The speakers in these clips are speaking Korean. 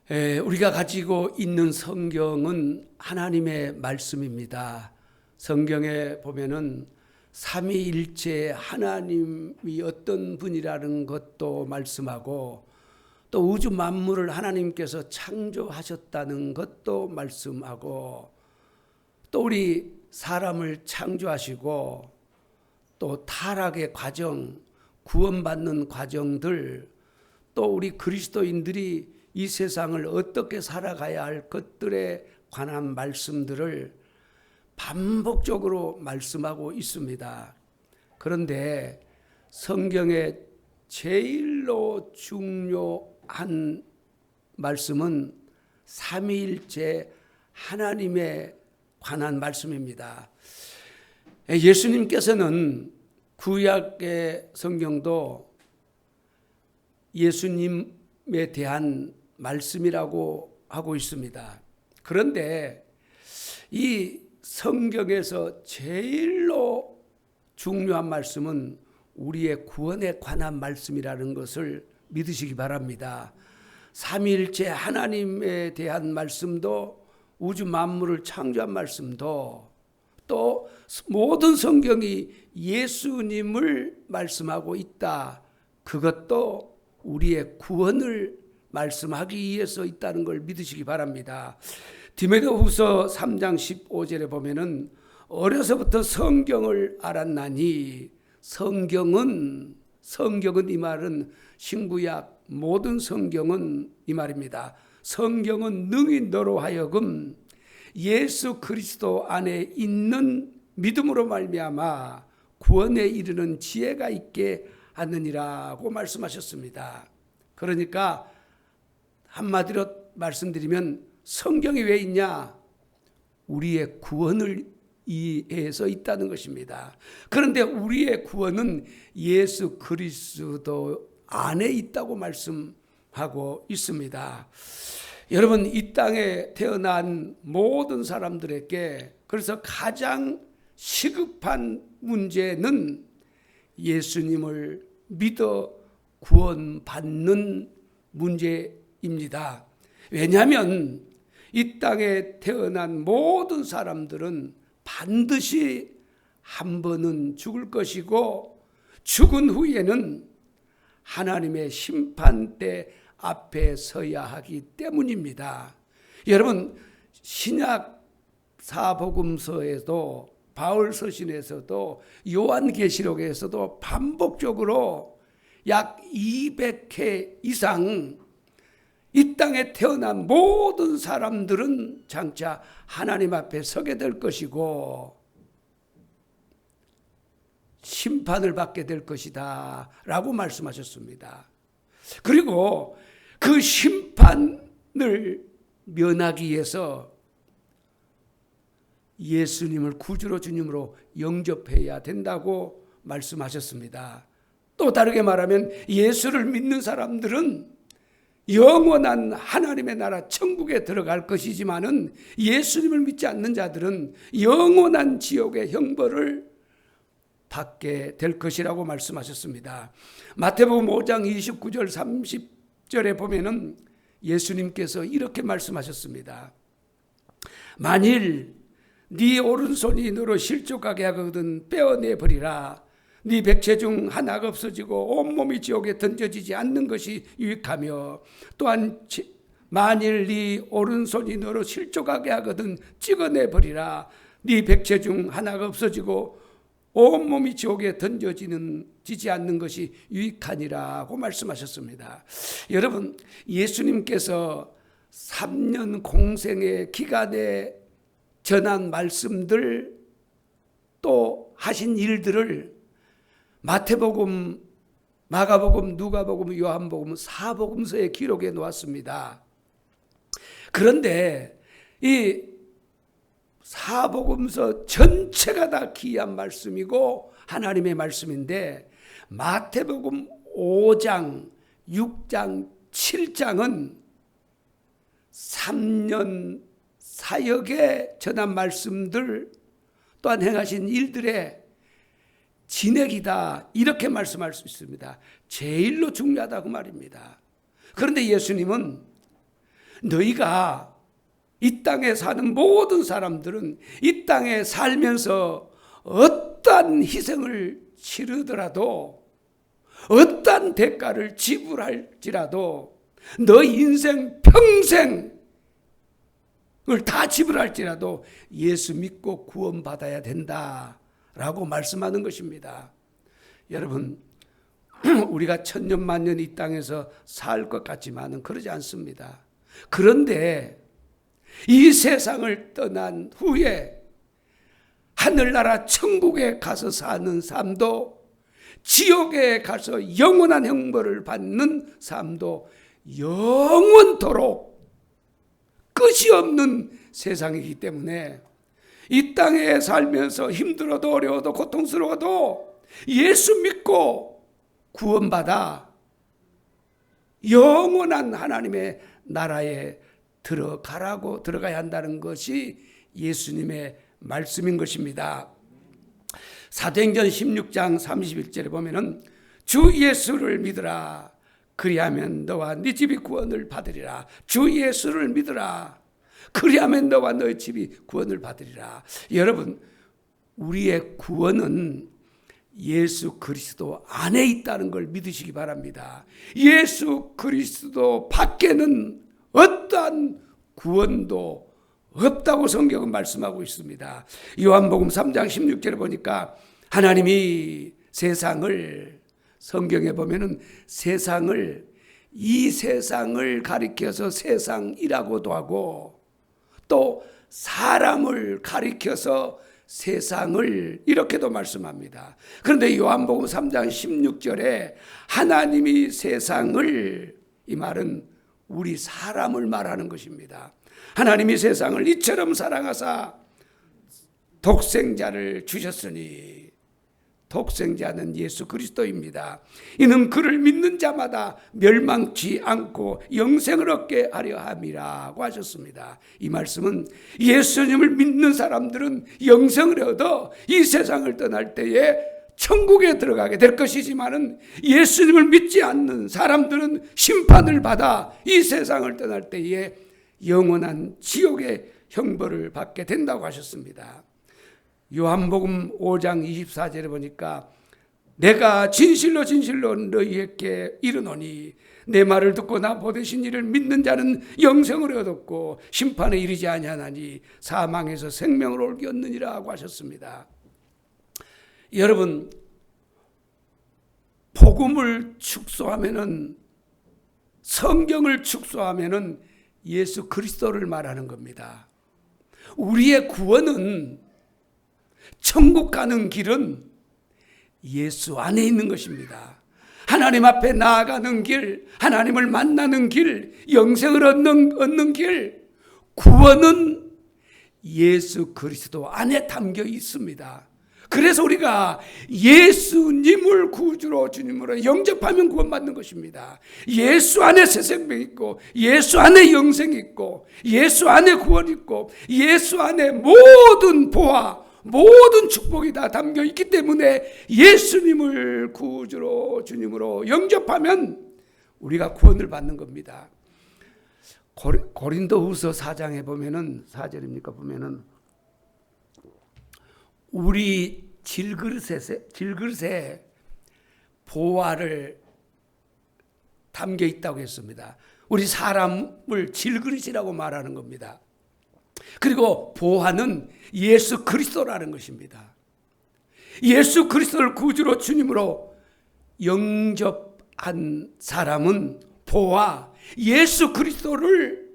우리가 가지고 있는 성경은 하나님의 말씀입니다. 성경에 보면은 삼위일체 하나님이 어떤 분이라는 것도 말씀하고, 또 우주 만물을 하나님께서 창조하셨다는 것도 말씀하고, 또 우리 사람을 창조하시고, 또 타락의 과정, 구원받는 과정들, 또 우리 그리스도인들이 이 세상을 어떻게 살아가야 할 것들에 관한 말씀들을 반복적으로 말씀하고 있습니다. 그런데 성경의 제일로 중요한 말씀은 삼위일체 하나님에 관한 말씀입니다. 예수님께서는 구약의 성경도 예수님에 대한 말씀이라고 하고 있습니다. 그런데 이 성경에서 제일로 중요한 말씀은 우리의 구원에 관한 말씀이라는 것을 믿으시기 바랍니다. 삼위일체 하나님에 대한 말씀도, 우주 만물을 창조한 말씀도, 또 모든 성경이 예수님을 말씀하고 있다. 그것도 우리의 구원을 말씀하기 위해서 있다는 걸 믿으시기 바랍니다. 디모데후서 3장 15절에 보면은 어려서부터 성경을 알았나니, 성경은 이 말은 신구약 모든 성경은 이 말입니다. 성경은 능히 너로 하여금 예수 그리스도 안에 있는 믿음으로 말미암아 구원에 이르는 지혜가 있게 하느니라고 말씀하셨습니다. 그러니까 한마디로 말씀드리면 성경이 왜 있냐? 우리의 구원을 위해서 있다는 것입니다. 그런데 우리의 구원은 예수 그리스도 안에 있다고 말씀하고 있습니다. 여러분, 이 땅에 태어난 모든 사람들에게 그래서 가장 시급한 문제는 예수님을 믿어 구원받는 문제입니다. 왜냐하면 이 땅에 태어난 모든 사람들은 반드시 한 번은 죽을 것이고, 죽은 후에는 하나님의 심판대 앞에 서야 하기 때문입니다. 여러분, 신약 사복음서에도, 바울 서신에서도, 요한계시록에서도 반복적으로 약 200회 이상 이 땅에 태어난 모든 사람들은 장차 하나님 앞에 서게 될 것이고 심판을 받게 될 것이다 라고 말씀하셨습니다. 그리고 그 심판을 면하기 위해서 예수님을 구주로 주님으로 영접해야 된다고 말씀하셨습니다. 또 다르게 말하면 예수를 믿는 사람들은 영원한 하나님의 나라 천국에 들어갈 것이지만은 예수님을 믿지 않는 자들은 영원한 지옥의 형벌을 받게 될 것이라고 말씀하셨습니다. 마태복음 5장 29절 30절에 보면은 예수님께서 이렇게 말씀하셨습니다. 만일 네 오른손이 너로 실족하게 하거든 빼어내버리라. 네 백체 중 하나가 없어지고 온몸이 지옥에 던져지지 않는 것이 유익하며, 또한 만일 네 오른손이 너로 실족하게 하거든 찍어내버리라. 네 백체 중 하나가 없어지고 온몸이 지옥에 던져지지 않는 것이 유익하니라고 말씀하셨습니다. 여러분, 예수님께서 3년 공생의 기간에 전한 말씀들, 또 하신 일들을 마태복음, 마가복음, 누가복음, 요한복음, 사복음서에 기록해 놓았습니다. 그런데 이 사복음서 전체가 다 귀한 말씀이고 하나님의 말씀인데, 마태복음 5장, 6장, 7장은 3년 사역에 전한 말씀들, 또한 행하신 일들의 진액이다, 이렇게 말씀할 수 있습니다. 제일로 중요하다고 말입니다. 그런데 예수님은 너희가 이 땅에 사는 모든 사람들은 이 땅에 살면서 어떠한 희생을 치르더라도 어떠한 대가를 지불할지라도 너 인생 평생을 다 지불할지라도 예수 믿고 구원받아야 된다라고 말씀하는 것입니다. 여러분, 우리가 천년만년 이 땅에서 살 것 같지만은 그러지 않습니다. 그런데 이 세상을 떠난 후에 하늘나라 천국에 가서 사는 삶도, 지옥에 가서 영원한 형벌을 받는 삶도 영원토록 끝이 없는 세상이기 때문에 이 땅에 살면서 힘들어도 어려워도 고통스러워도 예수 믿고 구원받아 영원한 하나님의 나라에 들어가야 한다는 것이 예수님의 말씀인 것입니다. 사도행전 16장 31절에 보면은 주 예수를 믿으라. 그리하면 너와 네 집이 구원을 받으리라. 주 예수를 믿으라. 그리하면 너와 너의 집이 구원을 받으리라. 여러분, 우리의 구원은 예수 그리스도 안에 있다는 걸 믿으시기 바랍니다. 예수 그리스도 밖에는 어떠한 구원도 없다고 성경은 말씀하고 있습니다. 요한복음 3장 16절에 보니까 하나님이 세상을, 성경에 보면은 이 세상을 가리켜서 세상이라고도 하고 또 사람을 가리켜서 세상을 이렇게도 말씀합니다. 그런데 요한복음 3장 16절에 하나님이 세상을, 이 말은 우리 사람을 말하는 것입니다. 하나님이 세상을 이처럼 사랑하사 독생자를 주셨으니, 독생자는 예수 그리스도입니다. 이는 그를 믿는 자마다 멸망치 않고 영생을 얻게 하려 함이라고 하셨습니다. 이 말씀은 예수님을 믿는 사람들은 영생을 얻어 이 세상을 떠날 때에 천국에 들어가게 될 것이지만은 예수님을 믿지 않는 사람들은 심판을 받아 이 세상을 떠날 때에 영원한 지옥의 형벌을 받게 된다고 하셨습니다. 요한복음 5장 24절에 보니까 내가 진실로 진실로 너희에게 이르노니 내 말을 듣고 나 보내신 이를 믿는 자는 영생을 얻었고 심판에 이르지 아니하나니 사망에서 생명으로 옮겨 얻느니라고 하셨습니다. 여러분, 복음을 축소하면은, 성경을 축소하면은 예수 그리스도를 말하는 겁니다. 우리의 구원은, 천국 가는 길은 예수 안에 있는 것입니다. 하나님 앞에 나아가는 길, 하나님을 만나는 길, 영생을 얻는 길, 구원은 예수 그리스도 안에 담겨 있습니다. 그래서 우리가 예수님을 구주로 주님으로 영접하면 구원받는 것입니다. 예수 안에 새 생명이 있고, 예수 안에 영생이 있고, 예수 안에 구원이 있고, 예수 안에 모든 보화, 모든 축복이 다 담겨 있기 때문에 예수님을 구주로 주님으로 영접하면 우리가 구원을 받는 겁니다. 고린도후서 4장에 보면은 4절입니까? 보면은 우리 질그릇에 보화를 담겨 있다고 했습니다. 우리 사람을 질그릇이라고 말하는 겁니다. 그리고 보화는 예수 그리스도라는 것입니다. 예수 그리스도를 구주로 주님으로 영접한 사람은 보화, 예수 그리스도를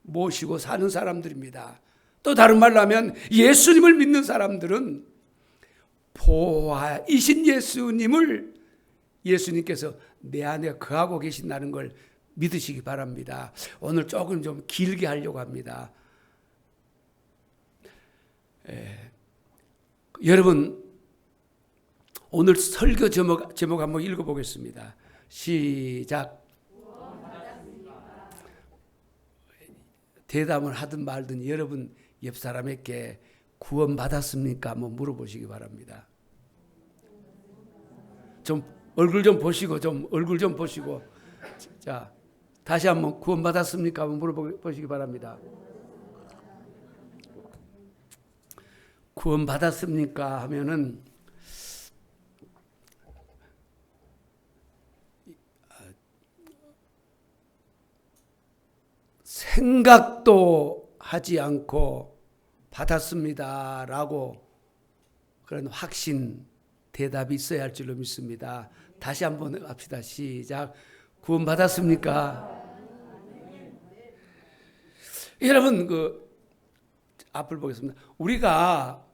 모시고 사는 사람들입니다. 또 다른 말로 하면 예수님을 믿는 사람들은 보화이신 예수님을, 예수님께서 내 안에 거하고 계신다는 걸 믿으시기 바랍니다. 오늘 조금 좀 길게 하려고 합니다. 여러분, 오늘 설교 제목 한번 읽어보겠습니다. 시작. 대답을 하든 말든 여러분 옆 사람에게 구원 받았습니까? 한번 물어보시기 바랍니다. 좀 얼굴 좀 보시고, 자, 다시 한번 구원받았습니까? 한번 물어보시기 바랍니다. 구원받았습니까? 하면은 생각도 하지 않고 받았습니다라고 그런 확신 대답이 있어야 할 줄로 믿습니다. 다시 한번 합시다. 시작. 구원받았습니까? 여러분, 앞을 보겠습니다. 우리가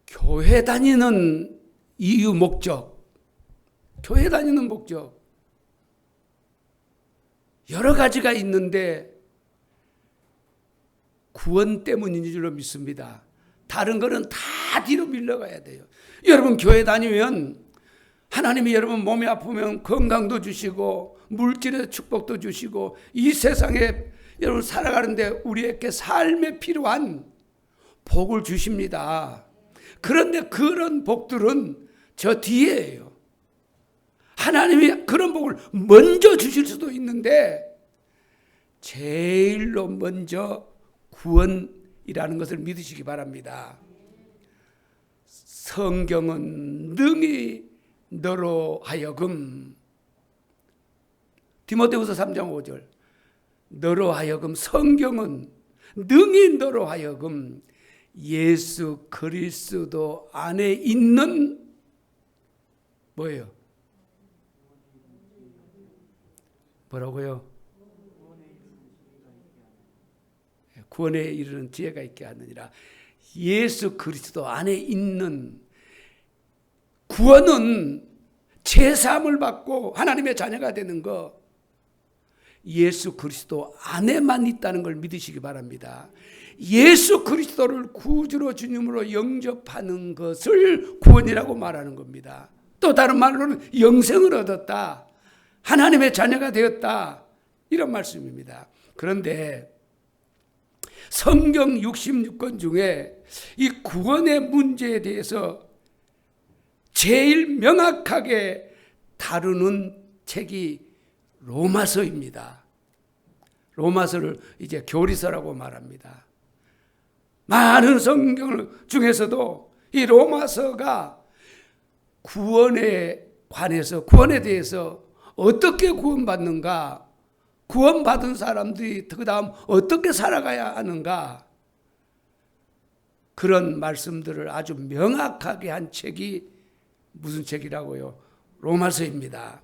교회 다니는 이유, 목적, 교회 다니는 목적 여러 가지가 있는데 구원 때문인 줄로 믿습니다. 다른 거는 다 뒤로 밀려가야 돼요. 여러분, 교회 다니면 하나님이 여러분 몸이 아프면 건강도 주시고 물질의 축복도 주시고 이 세상에 여러분 살아가는데 우리에게 삶에 필요한 복을 주십니다. 그런데 그런 복들은 저 뒤에예요. 하나님이 그런 복을 먼저 주실 수도 있는데 제일로 먼저 구원이라는 것을 믿으시기 바랍니다. 성경은 능히 너로 하여금, 디모데후서 3장 5절, 너로 하여금, 성경은 능히 너로 하여금 예수 그리스도 안에 있는 뭐예요? 뭐라고요? 구원에 이르는 지혜가 있게 하느니라. 예수 그리스도 안에 있는 구원은 죄사함을 받고 하나님의 자녀가 되는 거, 예수 그리스도 안에만 있다는 걸 믿으시기 바랍니다. 예수 그리스도를 구주로 주님으로 영접하는 것을 구원이라고 말하는 겁니다. 또 다른 말로는 영생을 얻었다, 하나님의 자녀가 되었다, 이런 말씀입니다. 그런데 성경 66권 중에 이 구원의 문제에 대해서 제일 명확하게 다루는 책이 로마서입니다. 로마서를 이제 교리서라고 말합니다. 많은 성경 중에서도 이 로마서가 구원에 관해서, 구원에 대해서 어떻게 구원받는가, 구원받은 사람들이 그 다음 어떻게 살아가야 하는가, 그런 말씀들을 아주 명확하게 한 책이 무슨 책이라고요? 로마서입니다.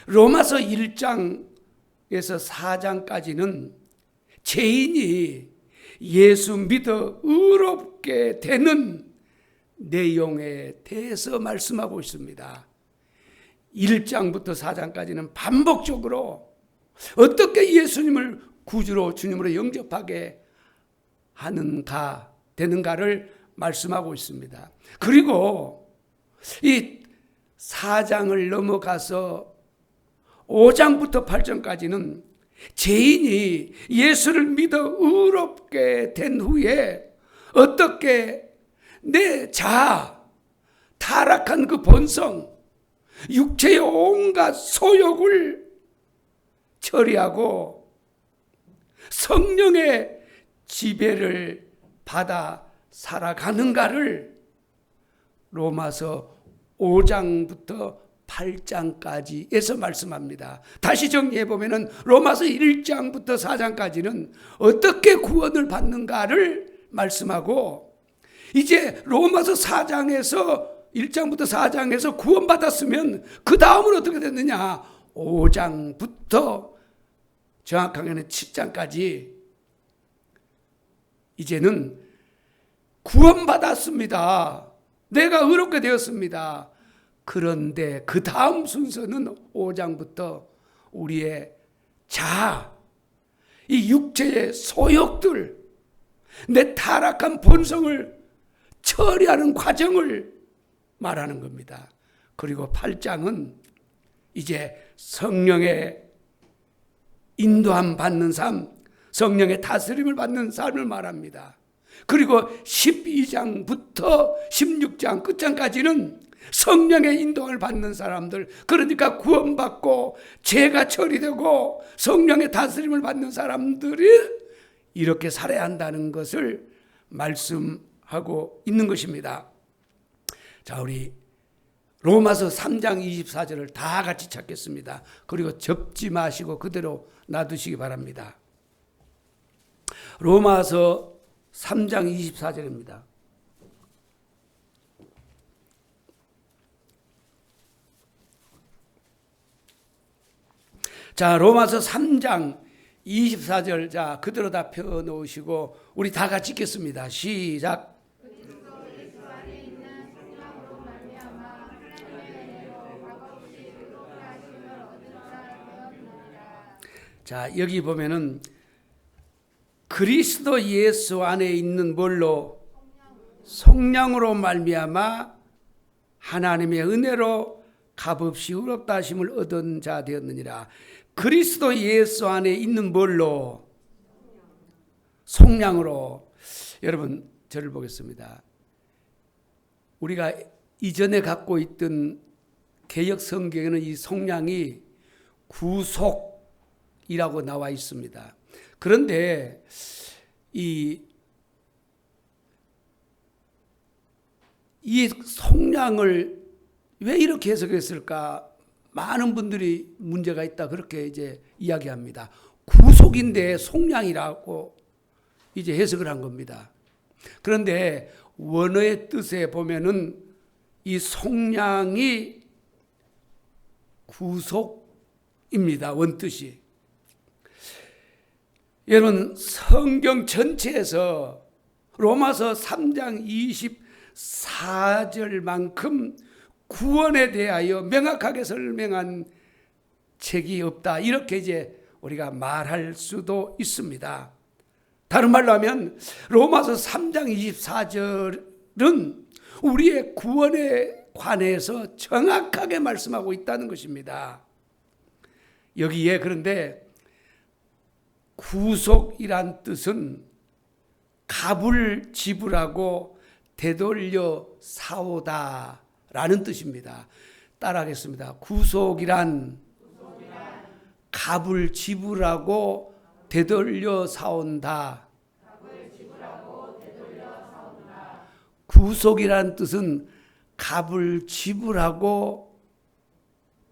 로마서 1장에서 4장까지는 죄인이 예수 믿어 의롭게 되는 내용에 대해서 말씀하고 있습니다. 1장부터 4장까지는 반복적으로 어떻게 예수님을 구주로 주님으로 영접하게 하는가, 되는가를 말씀하고 있습니다. 그리고 이 4장을 넘어가서 5장부터 8장까지는 죄인이 예수를 믿어 의롭게 된 후에 어떻게 내 자아, 타락한 그 본성, 육체의 온갖 소욕을 처리하고 성령의 지배를 받아 살아가는가를 로마서 5장부터 8장까지에서 말씀합니다. 다시 정리해 보면은 로마서 1장부터 4장까지는 어떻게 구원을 받는가를 말씀하고, 이제 로마서 4장에서 1장부터 4장에서 구원받았으면 그 다음은 어떻게 됐느냐, 5장부터 정확하게는 7장까지 이제는 구원받았습니다. 내가 의롭게 되었습니다. 그런데 그 다음 순서는 5장부터 우리의 자아, 이 육체의 소욕들, 내 타락한 본성을 처리하는 과정을 말하는 겁니다. 그리고 8장은 이제 성령의 인도함 받는 삶, 성령의 다스림을 받는 삶을 말합니다. 그리고 12장부터 16장 끝장까지는 성령의 인도를 받는 사람들, 그러니까 구원받고 죄가 처리되고 성령의 다스림을 받는 사람들이 이렇게 살아야 한다는 것을 말씀하고 있는 것입니다. 자, 우리 로마서 3장 24절을 다 같이 찾겠습니다. 그리고 접지 마시고 그대로 놔두시기 바랍니다. 로마서 3장 24절입니다. 자, 로마서 3장 24절, 자, 그대로 다 펴 놓으시고 우리 다 같이 읽겠습니다. 시작. 자, 여기 보면은 그리스도 예수 안에 있는 뭘로? 성령으로 말미암아 하나님의 은혜로 값없이 의롭다 하심을 얻은 자 되었느니라. 그리스도 예수 안에 있는 뭘로? 성령으로. 여러분, 저를 보겠습니다. 우리가 이전에 갖고 있던 개역 성경에는 이 성령이 구속이라고 나와 있습니다. 그런데 이 성령을 왜 이렇게 해석했을까? 많은 분들이 문제가 있다 그렇게 이제 이야기합니다. 구속인데 성령이라고 이제 해석을 한 겁니다. 그런데 원어의 뜻에 보면은 이 성령이 구속입니다. 원뜻이. 여러분, 성경 전체에서 로마서 3장 24절만큼 구원에 대하여 명확하게 설명한 책이 없다. 이렇게 이제 우리가 말할 수도 있습니다. 다른 말로 하면 로마서 3장 24절은 우리의 구원에 관해서 정확하게 말씀하고 있다는 것입니다. 여기에 그런데 구속이란 뜻은 값을 지불하고 되돌려 사오다 라는 뜻입니다. 따라하겠습니다. 구속이란 값을 지불하고 되돌려 사온다. 구속이란 뜻은 값을 지불하고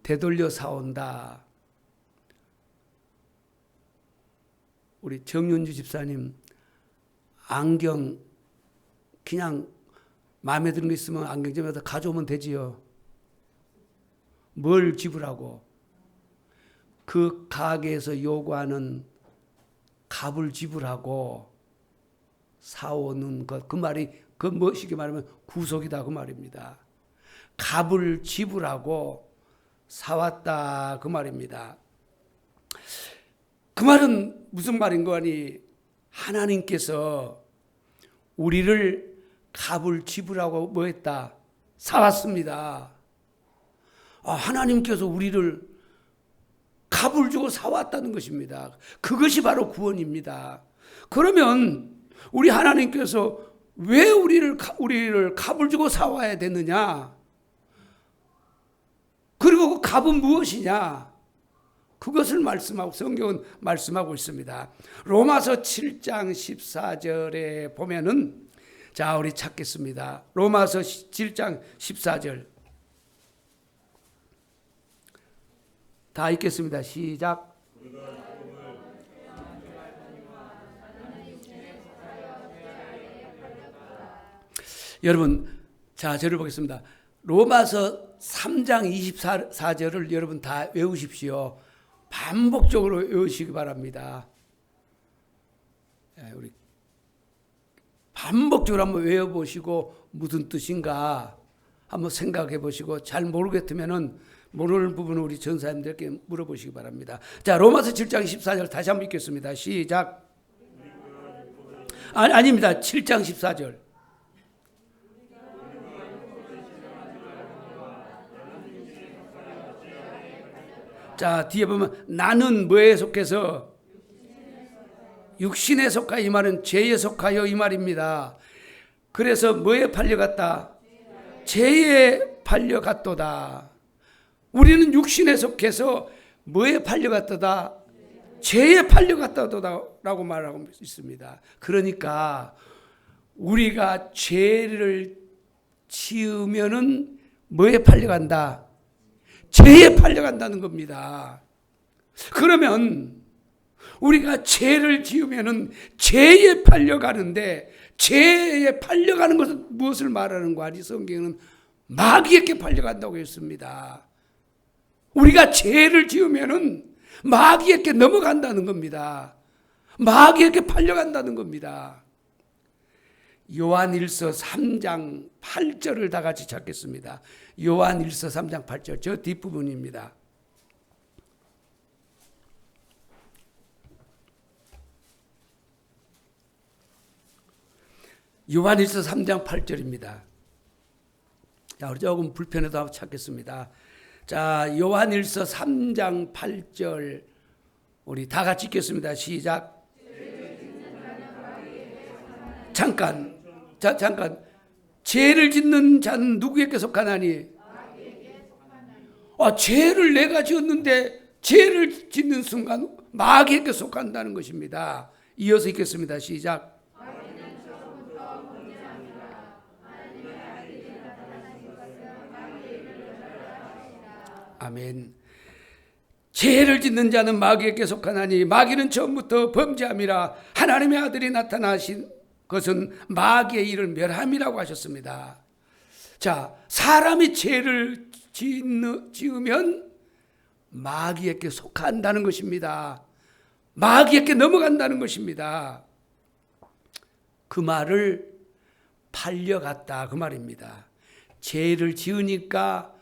되돌려 사온다. 우리 정윤주 집사님 안경 그냥 마음에 드는 거 있으면 안경점에서 가져오면 되지요. 뭘 지불하고? 그 가게에서 요구하는 값을 지불하고 사오는 것. 그 말이 그 뭐시게 말하면 구속이다 그 말입니다. 값을 지불하고 사왔다 그 말입니다. 그 말은 무슨 말인 거니? 하나님께서 우리를 값을 지불하고 뭐 했다? 사왔습니다. 하나님께서 우리를 값을 주고 사왔다는 것입니다. 그것이 바로 구원입니다. 그러면 우리 하나님께서 왜 우리를 값을 주고 사와야 되느냐? 그리고 그 값은 무엇이냐? 그것을 말씀하고 성경은 말씀하고 있습니다. 로마서 7장 14절에 보면은 자, 우리 찾겠습니다. 로마서 7장 14절. 다 읽겠습니다. 시작. 여러분, 자, 저를 보겠습니다. 로마서 3장 24절을 여러분 다 외우십시오. 반복적으로 외우시기 바랍니다. 우리 반복적으로 한번 외워보시고 무슨 뜻인가 한번 생각해 보시고 잘 모르겠으면은 모르는 부분은 우리 전사님들께 물어보시기 바랍니다. 자, 로마서 7장 14절 다시 한번 읽겠습니다. 시작. 아닙니다. 7장 14절. 자, 뒤에 보면 나는 뭐에 속해서? 육신에 속하여, 이 말은 죄에 속하여 이 말입니다. 그래서 뭐에 팔려갔다? 죄에 팔려갔도다. 우리는 육신에 속해서 뭐에 팔려갔도다? 죄에 팔려갔다라고 말하고 있습니다. 그러니까 우리가 죄를 지으면은 뭐에 팔려간다? 죄에 팔려간다는 겁니다. 그러면 우리가 죄를 지으면은 죄에 팔려가는데, 죄에 팔려가는 것은 무엇을 말하는 거 아니? 성경은 마귀에게 팔려간다고 했습니다. 우리가 죄를 지으면은 마귀에게 넘어간다는 겁니다. 마귀에게 팔려간다는 겁니다. 요한일서 3장 8절을 다 같이 찾겠습니다. 요한일서 3장 8절, 저 뒷부분입니다. 요한일서 3장 8절입니다. 자, 우리 조금 불편해도 한번 찾겠습니다. 자, 요한일서 3장 8절 우리 다 같이 읽겠습니다. 시작. 잠깐. 죄를 짓는 자는 누구에게 속하나니? 죄를 내가 지었는데 죄를 짓는 순간 마귀에게 속한다는 것입니다. 이어서 읽겠습니다. 시작. 아멘. 죄를 짓는 자는 마귀에게 속하나니 마귀는 처음부터 범죄함이라 하나님의 아들이 나타나신 것은 마귀의 일을 멸함이라고 하셨습니다. 자, 사람이 죄를 지으면 마귀에게 속한다는 것입니다. 마귀에게 넘어간다는 것입니다. 그 말을 팔려갔다 그 말입니다. 죄를 지으니까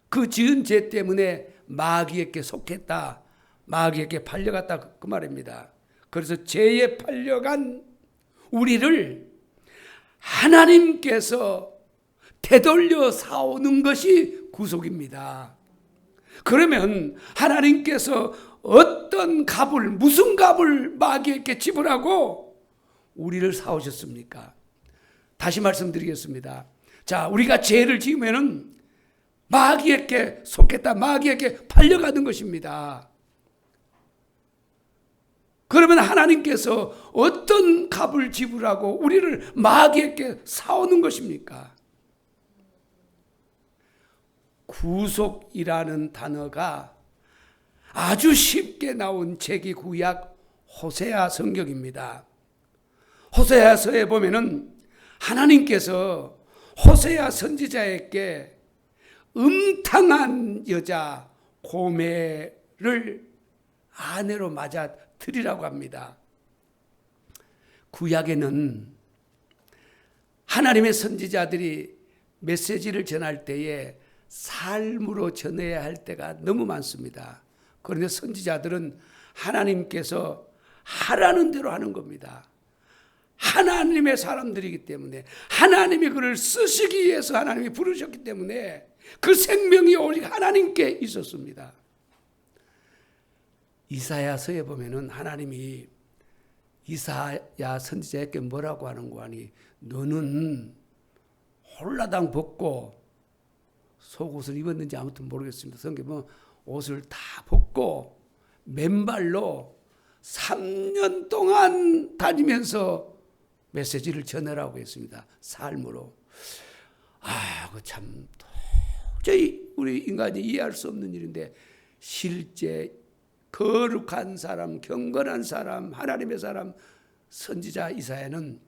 그 지은 죄 때문에 마귀에게 속했다, 마귀에게 팔려갔다 그 말입니다. 그래서 죄에 팔려간 우리를 하나님께서 되돌려 사오는 것이 구속입니다. 그러면 하나님께서 어떤 값을, 무슨 값을 마귀에게 지불하고 우리를 사오셨습니까? 다시 말씀드리겠습니다. 자, 우리가 죄를 지으면은 마귀에게 속했다, 마귀에게 팔려가는 것입니다. 그러면 하나님께서 어떤 값을 지불하고 우리를 마귀에게 사오는 것입니까? 구속이라는 단어가 아주 쉽게 나온 책이 구약 호세아 성경입니다. 호세아서에 보면은 하나님께서 호세아 선지자에게 음탕한 여자 고멜을 아내로 맞아 드리라고 합니다. 구약에는 하나님의 선지자들이 메시지를 전할 때에 삶으로 전해야 할 때가 너무 많습니다. 그런데 선지자들은 하나님께서 하라는 대로 하는 겁니다. 하나님의 사람들이기 때문에, 하나님이 그를 쓰시기 위해서 하나님이 부르셨기 때문에 그 생명이 오직 하나님께 있었습니다. 이사야서에 보면은 하나님이 이사야 선지자에게 뭐라고 하는 거 아니? 너는 홀라당 벗고, 속옷을 입었는지 아무튼 모르겠습니다. 성경에 보면 옷을 다 벗고 맨발로 3년 동안 다니면서 메시지를 전하라고 했습니다. 삶으로. 그 참 도저히 우리 인간이 이해할 수 없는 일인데, 실제 거룩한 사람, 경건한 사람, 하나님의 사람 선지자 이사야는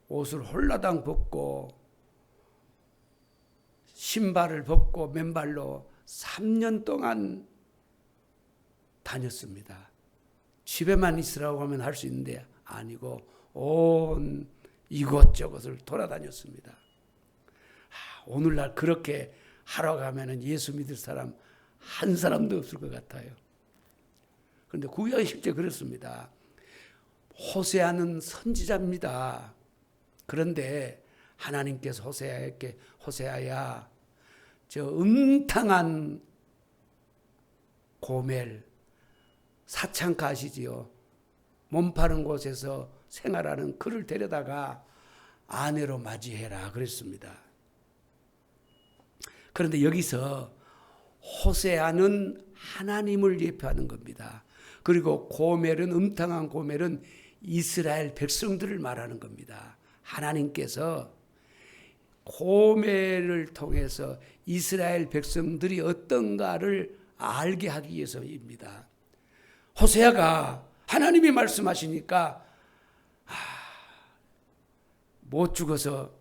옷을 홀라당 벗고 신발을 벗고 맨발로 3년 동안 다녔습니다. 집에만 있으라고 하면 할 수 있는데 아니고 온 이곳저곳을 돌아다녔습니다. 오늘날 그렇게 하러 가면 예수 믿을 사람 한 사람도 없을 것 같아요. 그런데 구약이 실제 그렇습니다. 호세아는 선지자입니다. 그런데 하나님께서 호세아에게, 호세아야, 저 음탕한 고멜, 사창가 아시지요? 몸 파는 곳에서 생활하는 그를 데려다가 아내로 맞이해라 그랬습니다. 그런데 여기서 호세아는 하나님을 예표하는 겁니다. 그리고 고멜은, 음탕한 고멜은 이스라엘 백성들을 말하는 겁니다. 하나님께서 고멜을 통해서 이스라엘 백성들이 어떤가를 알게 하기 위해서입니다. 호세아가 하나님이 말씀하시니까 못 죽어서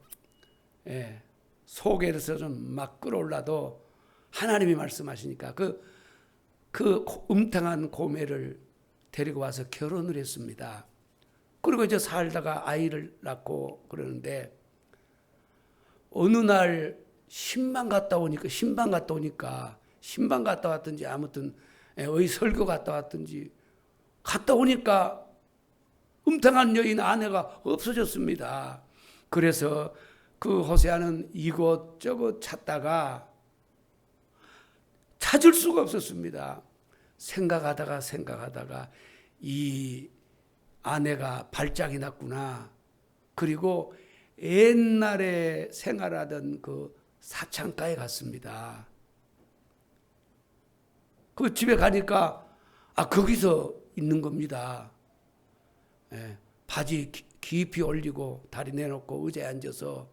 속에서는 막 끓어올라도 하나님이 말씀하시니까 그 음탕한 고멜을 데리고 와서 결혼을 했습니다. 그리고 이제 살다가 아이를 낳고 그러는데 어느 날 신방 갔다 왔든지 아무튼 설교 갔다 왔든지 갔다 오니까 음탕한 여인 아내가 없어졌습니다. 그래서 그 호세아는 이곳저곳 찾다가 찾을 수가 없었습니다. 생각하다가 이 아내가 발작이 났구나. 그리고 옛날에 생활하던 그 사창가에 갔습니다. 그 집에 가니까 거기서 있는 겁니다. 바지 깊이 올리고 다리 내놓고 의자에 앉아서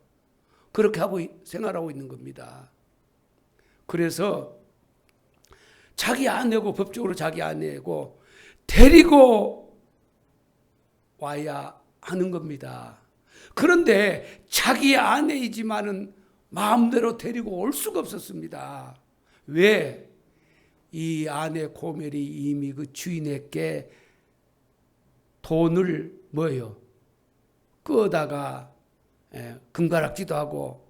그렇게 하고 생활하고 있는 겁니다. 그래서 자기 아내고, 법적으로 자기 아내고 데리고 와야 하는 겁니다. 그런데 자기 아내이지만은 마음대로 데리고 올 수가 없었습니다. 왜? 이 아내 고멜이 이미 그 주인에게 돈을 끄어다가 금가락지도 하고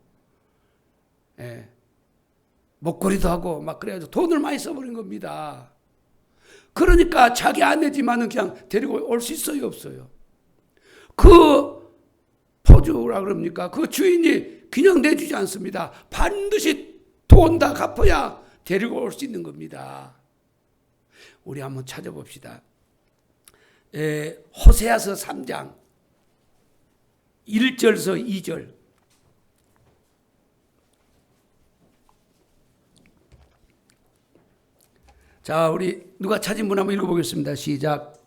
목걸이도 하고 막 그래가지고 돈을 많이 써버린 겁니다. 그러니까 자기 아내지만은 그냥 데리고 올 수 있어요, 없어요? 그 포주라 그럽니까? 그 주인이 그냥 내주지 않습니다. 반드시 돈 다 갚아야 데리고 올 수 있는 겁니다. 우리 한번 찾아봅시다. 호세아서 3장 1절서 2절. 자, 우리 누가 찾은 분 한번 읽어보겠습니다. 시작.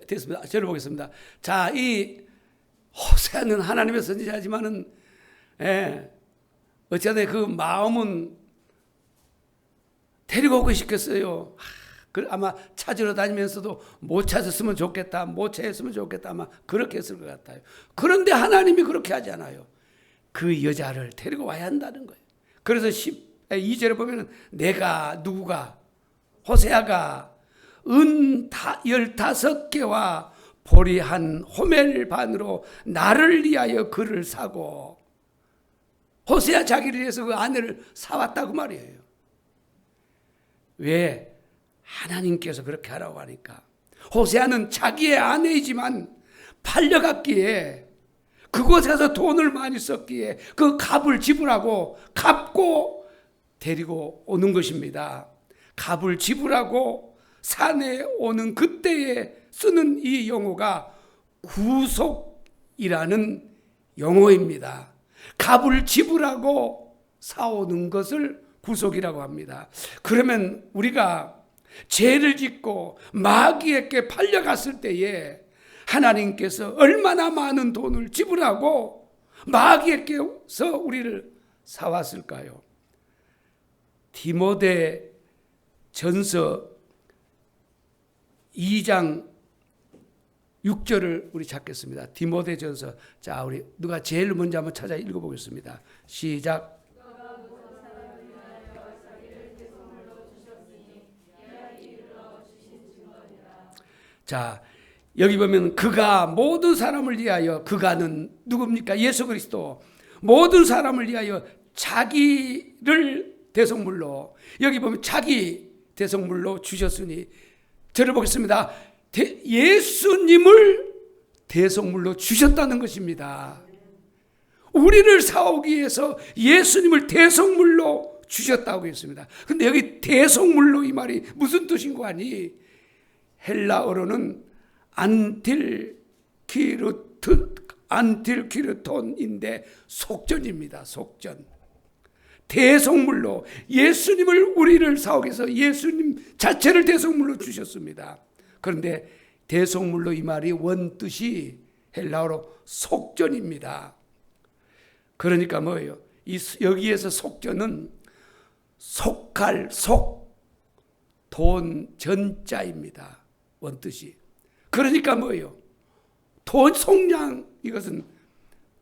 됐습니다. 저를 보겠습니다. 자, 이 호세아는 하나님의 선지자지만은, 어찌하든 그 마음은 데리고 오고 싶겠어요. 아마 찾으러 다니면서도 못 찾았으면 좋겠다, 못 찾았으면 좋겠다, 아마 그렇게 했을 것 같아요. 그런데 하나님이 그렇게 하지 않아요. 그 여자를 데리고 와야 한다는 거예요. 그래서 2절에 보면은 누구가, 호세아가 은 15개와 보리 한 호멜 반으로 나를 위하여 그를 사고, 호세아 자기를 위해서 그 아내를 사왔다고 말이에요. 왜? 하나님께서 그렇게 하라고 하니까. 호세아는 자기의 아내이지만 팔려갔기에, 그곳에 가서 돈을 많이 썼기에 그 값을 지불하고 갚고 데리고 오는 것입니다. 값을 지불하고 산에 오는 그때에 쓰는 이 용어가 구속이라는 용어입니다. 값을 지불하고 사오는 것을 구속이라고 합니다. 그러면 우리가 죄를 짓고 마귀에게 팔려갔을 때에 하나님께서 얼마나 많은 돈을 지불하고 마귀에게서 우리를 사왔을까요? 디모데 전서 2장 6절을 우리 찾겠습니다. 디모데 전서. 자, 우리 누가 제일 먼저 한번 찾아 읽어보겠습니다. 시작. 자, 여기 보면 그가 모든 사람을 위하여, 그가는 누굽니까? 예수 그리스도. 모든 사람을 위하여 자기를 대속물로, 여기 보면 자기 대속물로 주셨으니, 저를 보겠습니다. 예수님을 대속물로 주셨다는 것입니다. 우리를 사오기 위해서 예수님을 대속물로 주셨다고 했습니다. 근데 여기 대속물로 이 말이 무슨 뜻인 거 아니? 헬라어로는 안틸키르톤인데 속전입니다. 속전. 대속물로 예수님을 우리를 사오기 위해서 예수님 자체를 대속물로 주셨습니다. 그런데 대속물로 이 말이 원뜻이 헬라어로 속전입니다. 그러니까 뭐예요? 여기에서 속전은 속할 돈 전자입니다. 원뜻이. 그러니까 뭐예요? 돈 속량, 이것은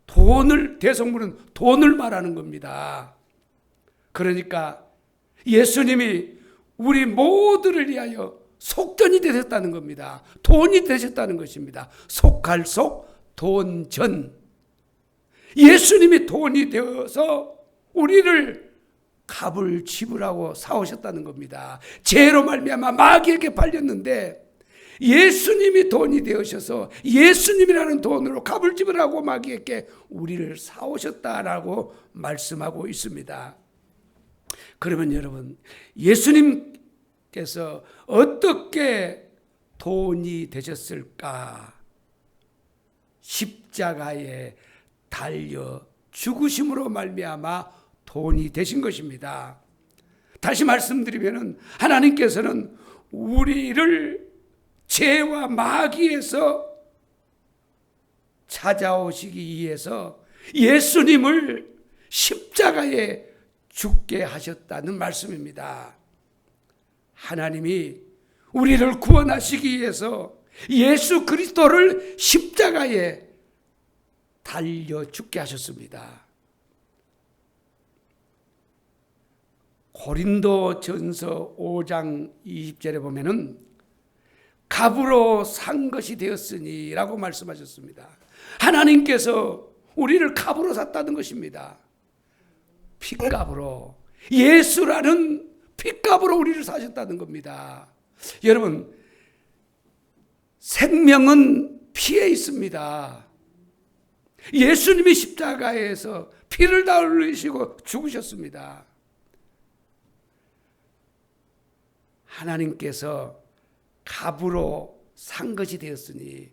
돈을, 대속물은 돈을 말하는 겁니다. 그러니까 예수님이 우리 모두를 위하여 속전이 되셨다는 겁니다. 돈이 되셨다는 것입니다. 속할 돈전. 예수님이 돈이 되어서 우리를 값을 지불하고 사오셨다는 겁니다. 죄로 말미암아 마귀에게 팔렸는데 예수님이 돈이 되어셔서 예수님이라는 돈으로 값을 지불하고 마귀에게 우리를 사오셨다라고 말씀하고 있습니다. 그러면 여러분, 예수님께서 어떻게 돈이 되셨을까? 십자가에 달려 죽으심으로 말미암아 돈이 되신 것입니다. 다시 말씀드리면 하나님께서는 우리를 죄와 마귀에서 찾아오시기 위해서 예수님을 십자가에 죽게 하셨다는 말씀입니다. 하나님이 우리를 구원하시기 위해서 예수 그리스도를 십자가에 달려 죽게 하셨습니다. 고린도전서 5장 20절에 보면은 값으로 산 것이 되었으니 라고 말씀하셨습니다. 하나님께서 우리를 값으로 샀다는 것입니다. 핏값으로, 예수라는 핏값으로 우리를 사셨다는 겁니다. 여러분, 생명은 피에 있습니다. 예수님이 십자가에서 피를 다 흘리시고 죽으셨습니다. 하나님께서 값으로 산 것이 되었으니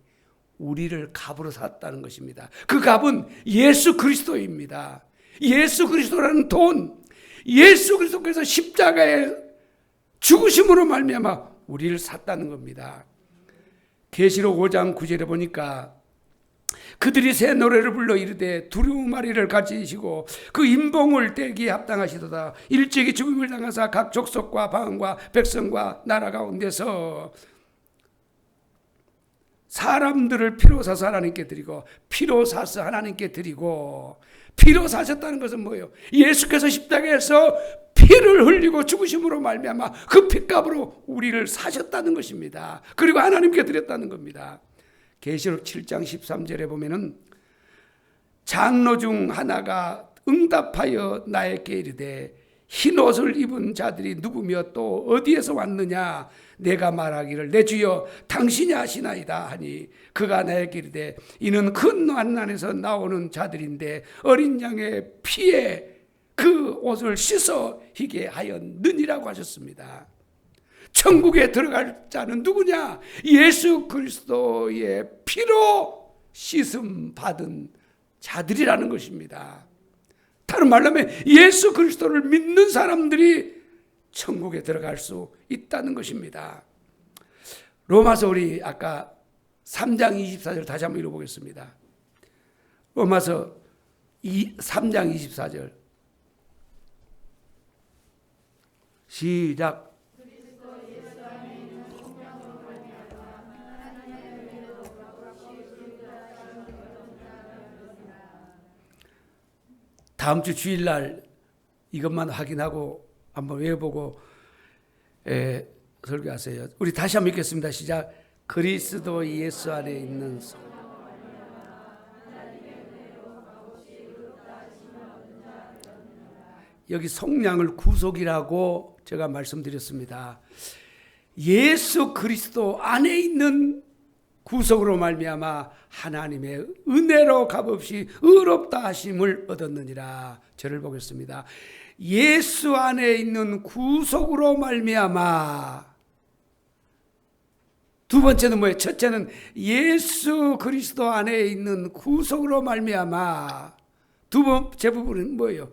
우리를 값으로 샀다는 것입니다. 그 값은 예수 그리스도입니다. 예수 그리스도라는 돈, 예수 그리스도께서 십자가에 죽으심으로 말미암아 우리를 샀다는 겁니다. 계시록 5장 9절에 보니까 그들이 새 노래를 불러 이르되 두루마리를 가지시고 그 인봉을 떼기에 합당하시도다. 일찍이 죽음을 당하사 각 족속과 방언과 백성과 나라 가운데서 사람들을 피로 사서 하나님께 드리고, 피로 사서 하나님께 드리고, 피로 사셨다는 것은 뭐예요? 예수께서 십자가에서 피를 흘리고 죽으심으로 말미암아 그 핏값으로 우리를 사셨다는 것입니다. 그리고 하나님께 드렸다는 겁니다. 계시록 7장 13절에 보면은 장로 중 하나가 응답하여 나에게 이르되 흰 옷을 입은 자들이 누구며 또 어디에서 왔느냐? 내가 말하기를 내 주여 당신이 아시나이다 하니 그가 나에게 이르되 이는 큰 환난에서 나오는 자들인데 어린 양의 피에 그 옷을 씻어 희게 하였느니라고 하셨습니다. 천국에 들어갈 자는 누구냐? 예수 그리스도의 피로 씻음 받은 자들이라는 것입니다. 다른 말로 하면 예수 그리스도를 믿는 사람들이 천국에 들어갈 수 있다는 것입니다. 로마서 우리 아까 3장 24절 다시 한번 읽어보겠습니다. 로마서 3장 24절 시작. 다음 주 주일날 이것만 확인하고 한번 외워보고 설교하세요. 우리 다시 한번 읽겠습니다. 시작. 그리스도 예수 안에 있는 성. 여기 속량을 구속이라고 제가 말씀드렸습니다. 예수 그리스도 안에 있는 구속으로 말미암아 하나님의 은혜로 값없이 의롭다 하심을 얻었느니라. 저를 보겠습니다. 예수 안에 있는 구속으로 말미암아. 두 번째는 뭐예요? 첫째는 예수 그리스도 안에 있는 구속으로 말미암아. 두 번째 부분은 뭐예요?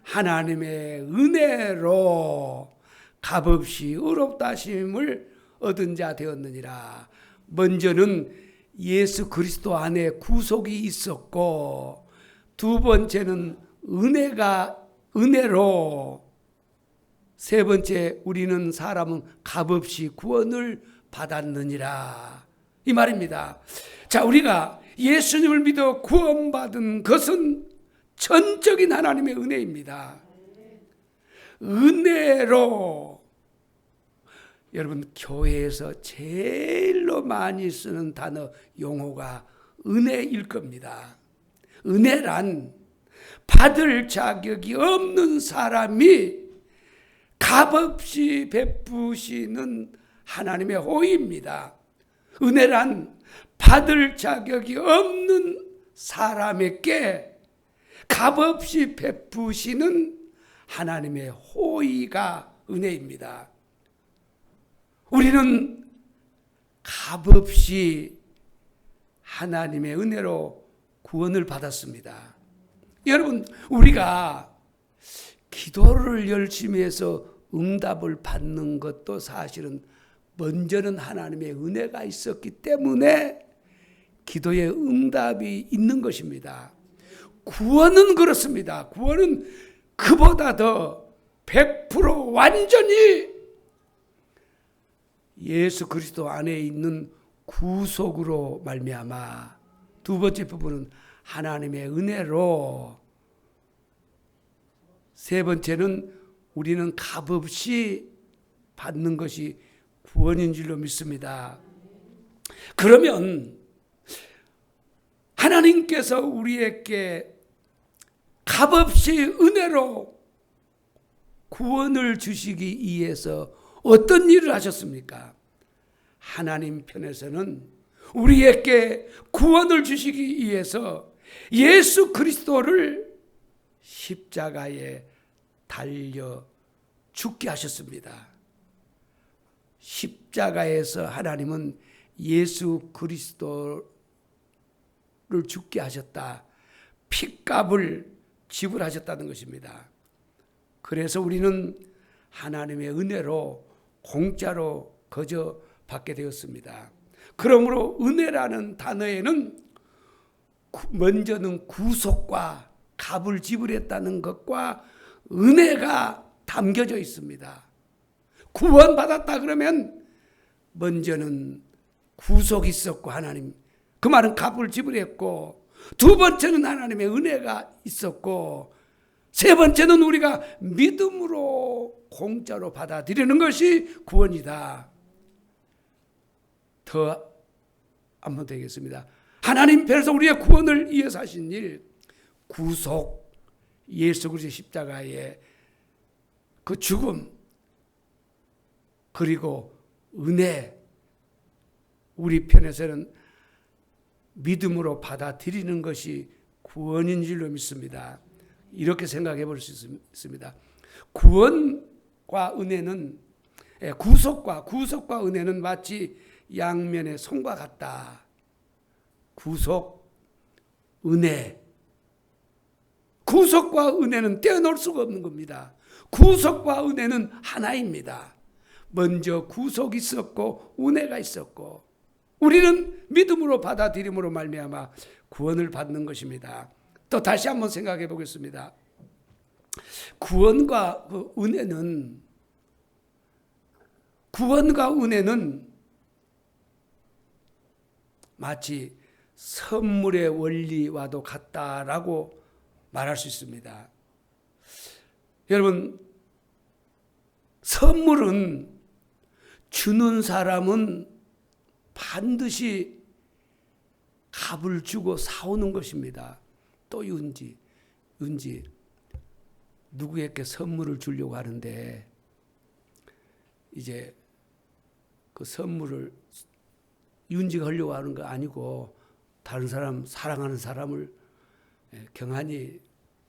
하나님의 은혜로 값없이 의롭다 하심을 얻은 자 되었느니라. 먼저는 예수 그리스도 안에 구속이 있었고, 두 번째는 은혜로, 세 번째 우리는 사람은 값없이 구원을 받았느니라. 이 말입니다. 자, 우리가 예수님을 믿어 구원받은 것은 전적인 하나님의 은혜입니다. 은혜로. 여러분, 교회에서 제일로 많이 쓰는 단어, 용어가 은혜일 겁니다. 은혜란 받을 자격이 없는 사람이 값없이 베푸시는 하나님의 호의입니다. 은혜란 받을 자격이 없는 사람에게 값없이 베푸시는 하나님의 호의가 은혜입니다. 우리는 값없이 하나님의 은혜로 구원을 받았습니다. 여러분, 우리가 기도를 열심히 해서 응답을 받는 것도 사실은 먼저는 하나님의 은혜가 있었기 때문에 기도의 응답이 있는 것입니다. 구원은 그렇습니다. 구원은 그보다 더 100% 완전히 예수 그리스도 안에 있는 구속으로 말미암아. 두 번째 부분은 하나님의 은혜로. 세 번째는 우리는 값없이 받는 것이 구원인 줄로 믿습니다. 그러면 하나님께서 우리에게 값없이 은혜로 구원을 주시기 위해서 어떤 일을 하셨습니까? 하나님 편에서는 우리에게 구원을 주시기 위해서 예수 그리스도를 십자가에 달려 죽게 하셨습니다. 십자가에서 하나님은 예수 그리스도를 죽게 하셨다. 핏값을 지불하셨다는 것입니다. 그래서 우리는 하나님의 은혜로 공짜로 거저 받게 되었습니다. 그러므로 은혜라는 단어에는 먼저는 구속과 값을 지불했다는 것과 은혜가 담겨져 있습니다. 구원받았다 그러면 먼저는 구속이 있었고 하나님, 그 말은 값을 지불했고, 두 번째는 하나님의 은혜가 있었고, 세 번째는 우리가 믿음으로 공짜로 받아들이는 것이 구원이다. 더 한번 되겠습니다. 하나님 편에서 우리의 구원을 위해서 하신 일, 구속, 예수 그리스도 십자가의 그 죽음, 그리고 은혜, 우리 편에서는 믿음으로 받아들이는 것이 구원인 줄로 믿습니다. 이렇게 생각해 볼 수 있습니다. 구원과 은혜는, 구속과 은혜는 마치 양면의 손과 같다. 구속, 은혜. 구속과 은혜는 떼어놓을 수가 없는 겁니다. 구속과 은혜는 하나입니다. 먼저 구속이 있었고 은혜가 있었고, 우리는 믿음으로 받아들임으로 말미암아 구원을 받는 것입니다. 또 다시 한번 생각해 보겠습니다. 구원과 은혜는 마치 선물의 원리와도 같다라고 말할 수 있습니다. 여러분, 선물은 주는 사람은 반드시 값을 주고 사오는 것입니다. 또 윤지 누구에게 선물을 주려고 하는데 이제 그 선물을 윤직하려고 하는 거 아니고 다른 사람 사랑하는 사람을 경한이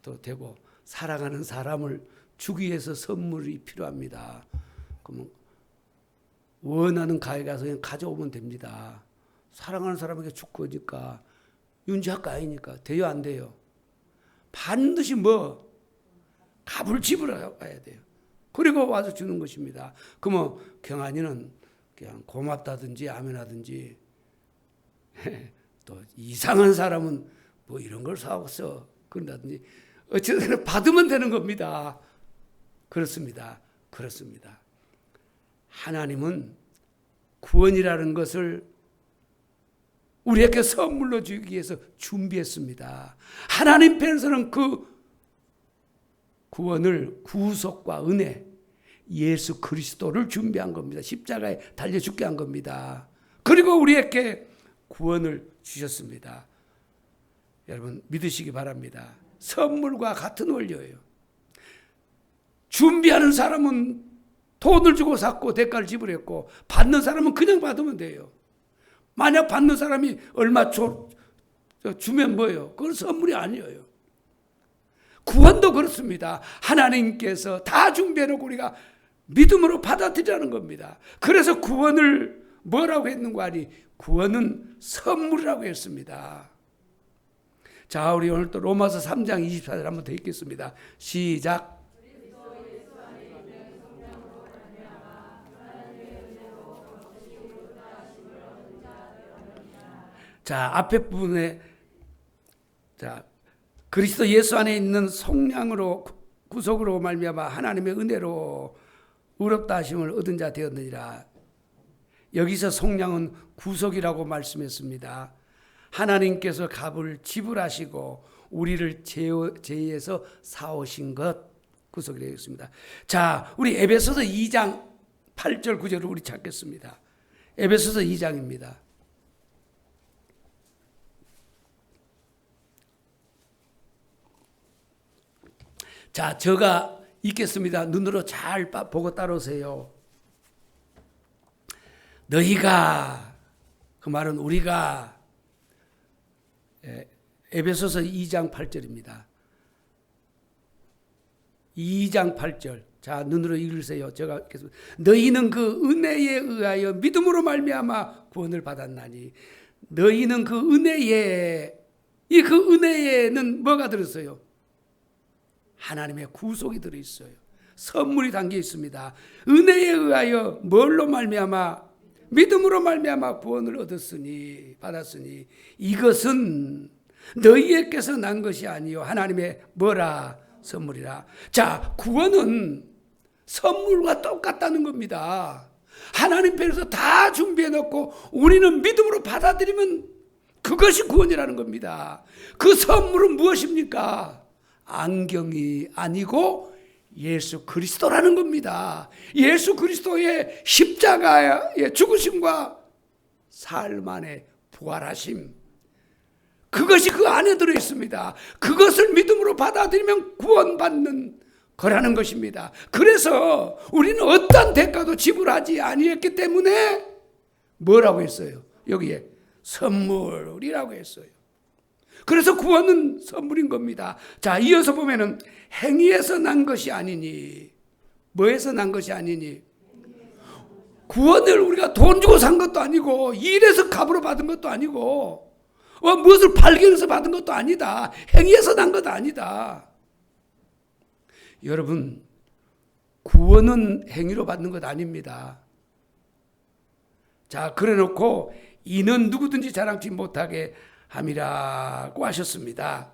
또 되고 사랑하는 사람을 주기 위해서 선물이 필요합니다. 그러면 원하는 가게 가서 그냥 가져오면 됩니다. 사랑하는 사람에게 줄 거니까 윤지할 거 아니니까 돼요 안 돼요? 반드시 값을 지불해야 돼요. 그리고 와서 주는 것입니다. 그러면 경한이는 그냥 고맙다든지 아멘하든지 또 이상한 사람은 이런 걸 사왔어 그런다든지 어쨌든 받으면 되는 겁니다. 그렇습니다. 하나님은 구원이라는 것을 우리에게 선물로 주기 위해서 준비했습니다. 하나님 편에서는 그 구원을 구속과 은혜 예수 그리스도를 준비한 겁니다. 십자가에 달려 죽게 한 겁니다. 그리고 우리에게 구원을 주셨습니다. 여러분 믿으시기 바랍니다. 선물과 같은 원리예요. 준비하는 사람은 돈을 주고 샀고 대가를 지불했고 받는 사람은 그냥 받으면 돼요. 만약 받는 사람이 얼마 주면 뭐예요? 그건 선물이 아니에요. 구원도 그렇습니다. 하나님께서 다 준비해놓고 우리가 믿음으로 받아들이라는 겁니다. 그래서 구원을 뭐라고 했는가 하니 구원은 선물이라고 했습니다. 자, 우리 오늘 또 로마서 3장 24절 한번 더 읽겠습니다. 시작. 자, 앞에 부분에 그리스도 예수 안에 있는 속량으로 구속으로 말미암아 하나님의 은혜로 의롭다 하심을 얻은 자 되었느니라. 여기서 속량은 구속이라고 말씀했습니다. 하나님께서 값을 지불하시고 우리를 죄에서 사오신 것 구속이라고 했습니다. 자, 우리 에베소서 2장 8절 9절을 우리 찾겠습니다. 에베소서 2장입니다. 자, 제가 읽겠습니다. 눈으로 잘 보고 따라오세요. 너희가, 그 말은 우리가, 에베소서 2장 8절입니다. 2장 8절. 자, 눈으로 읽으세요. 제가 읽겠습니다. 너희는 그 은혜에 의하여 믿음으로 말미암아 구원을 받았나니. 너희는 그 은혜에, 그 은혜에는 뭐가 들었어요? 하나님의 구속이 들어있어요. 선물이 담겨 있습니다. 은혜에 의하여 뭘로 말미암아? 믿음으로 말미암아 구원을 받았으니 이것은 너희에게서 난 것이 아니요 하나님의 뭐라? 선물이라. 자, 구원은 선물과 똑같다는 겁니다. 하나님 편에서 다 준비해 놓고 우리는 믿음으로 받아들이면 그것이 구원이라는 겁니다. 그 선물은 무엇입니까? 안경이 아니고 예수 그리스도라는 겁니다. 예수 그리스도의 십자가의 죽으심과 삶 안에 부활하심, 그것이 그 안에 들어있습니다. 그것을 믿음으로 받아들이면 구원받는 거라는 것입니다. 그래서 우리는 어떤 대가도 지불하지 아니했기 때문에 뭐라고 했어요? 여기에 선물이라고 했어요. 그래서 구원은 선물인 겁니다. 자, 이어서 보면은 행위에서 난 것이 아니니. 뭐에서 난 것이 아니니? 구원을 우리가 돈 주고 산 것도 아니고 일해서 값으로 받은 것도 아니고 무엇을 발견해서 받은 것도 아니다. 행위에서 난 것도 아니다. 여러분, 구원은 행위로 받는 것 아닙니다. 자, 그래 놓고 이는 누구든지 자랑치 못하게 함이라고 하셨습니다.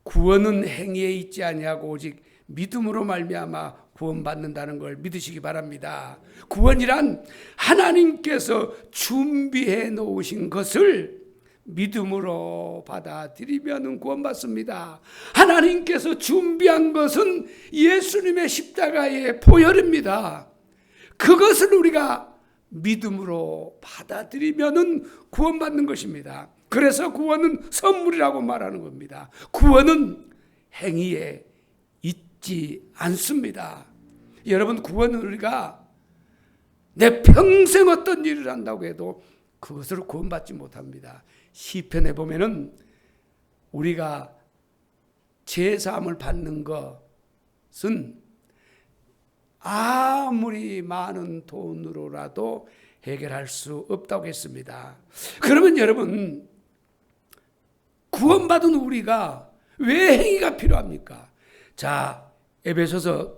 구원은 행위에 있지 아니하고 오직 믿음으로 말미암아 구원받는다는 걸 믿으시기 바랍니다. 구원이란 하나님께서 준비해 놓으신 것을 믿음으로 받아들이면 구원받습니다. 하나님께서 준비한 것은 예수님의 십자가의 보혈입니다. 그것을 우리가 믿음으로 받아들이면 구원받는 것입니다. 그래서 구원은 선물이라고 말하는 겁니다. 구원은 행위에 있지 않습니다. 여러분, 구원은 우리가 내 평생 어떤 일을 한다고 해도 그것으로 구원받지 못합니다. 시편에 보면은 우리가 제사함을 받는 것은 아무리 많은 돈으로라도 해결할 수 없다고 했습니다. 그러면 여러분, 구원받은 우리가 왜 행위가 필요합니까? 자, 에베소서